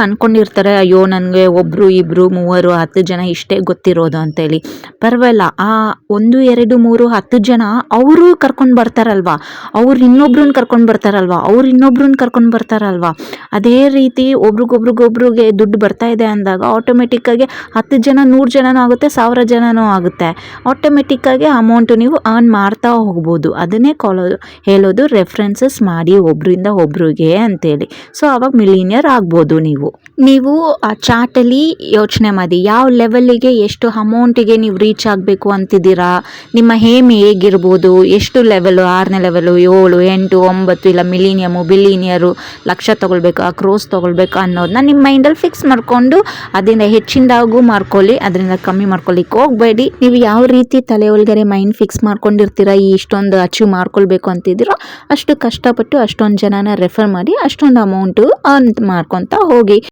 ಅಂದ್ಕೊಂಡಿರ್ತಾರೆ, ಅಯ್ಯೋ ನನಗೆ ಒಬ್ಬರು ಇಬ್ಬರು 3 10 ಜನ ಇಷ್ಟೇ ಗೊತ್ತಿರೋದು ಅಂತೇಳಿ. ಪರವಾಗಿಲ್ಲ, ಆ 1 2 3 10 ಜನ ಅವರು ಕರ್ಕೊಂಡು ಬರ್ತಾರಲ್ವಾ, ಅವ್ರು ಇನ್ನೊಬ್ರನ್ನ ಕರ್ಕೊಂಡು ಬರ್ತಾರಲ್ವಾ, ಅವ್ರು ಇನ್ನೊಬ್ರನ್ನ ಕರ್ಕೊಂಡು ಬರ್ತಾರಲ್ವಾ, ಅದೇ ರೀತಿ ಒಬ್ರಿಗೊಬ್ರಿಗೆ ದುಡ್ಡು ಬರ್ತಾ ಇದೆ ಅಂದಾಗ ಆಟೋಮೆಟಿಕ್ಕಾಗಿ 10 ಜನ 100 ಜನನೂ ಆಗುತ್ತೆ, 1000 ಜನನೂ ಆಗುತ್ತೆ. ಆಟೋಮೆಟಿಕ್ಕಾಗಿ ಅಮೌಂಟು ನೀವು ಅರ್ನ್ ಮಾಡ್ತಾ ಹೋಗ್ಬೋದು. ಅದನ್ನೇ ಹೇಳೋದು ರೆಫರೆನ್ಸಸ್ ಮಾಡಿ ಒಬ್ಬರಿಂದ ಒಬ್ರಿಗೆ ಅಂತೇಳಿ. ಸೊ ಆವಾಗ ಮಿಲಿನಿಯರ್ ಆಗ್ಬೋದು. ನೀವು ಆ ಚಾರ್ಟಲ್ಲಿ ಯೋಚನೆ ಮಾಡಿ, ಯಾವ ಲೆವೆಲ್ಲಿಗೆ ಎಷ್ಟು ಅಮೌಂಟಿಗೆ ನೀವು ರೀಚ್ ಆಗಬೇಕು ಅಂತಿದ್ದೀರಾ, ನಿಮ್ಮ ಹೇಮ್ ಹೇಗಿರ್ಬೋದು, ಎಷ್ಟು ಲೆವೆಲು, 6ನೇ ಲೆವೆಲು, 7 8 9, ಇಲ್ಲ ಮಿಲಿನಿಯಮು ಬಿಲಿನಿಯರು, ಲಕ್ಷ ತೊಗೊಳ್ಬೇಕಾ ಕ್ರೋಸ್ ತೊಗೊಳ್ಬೇಕಾ ಅನ್ನೋದನ್ನ ನಿಮ್ಮ ಮೈಂಡಲ್ಲಿ ಫಿಕ್ಸ್ ಮಾಡಿಕೊಂಡು ಅದರಿಂದ ಹೆಚ್ಚಿನದಾಗೂ ಮಾಡ್ಕೊಳ್ಳಿ, ಅದರಿಂದ ಕಮ್ಮಿ ಮಾಡ್ಕೊಳ್ಳಿಕ್ಕೆ ಹೋಗಬೇಡಿ. ನೀವು ಯಾವ ರೀತಿ ತಲೆ ಒಳಗಡೆ ಮೈಂಡ್ ಫಿಕ್ಸ್ ಮಾಡ್ಕೊಂಡಿರ್ತೀರ, ಇಷ್ಟೊಂದು ಅಚೀವ್ ಮಾಡ್ಕೊಳ್ಬೇಕು ಅಂತಿದ್ದೀರೋ ಅಷ್ಟು ಕಷ್ಟಪಟ್ಟು ಅಷ್ಟೊಂದು ಜನನ ರೆಫರ್ ಮಾಡಿ ಅಷ್ಟೊಂದು ಅಮೌಂಟು ಅರ್ನ್ ಮಾಡ್ಕೊತಾ ಹೋಗಿ.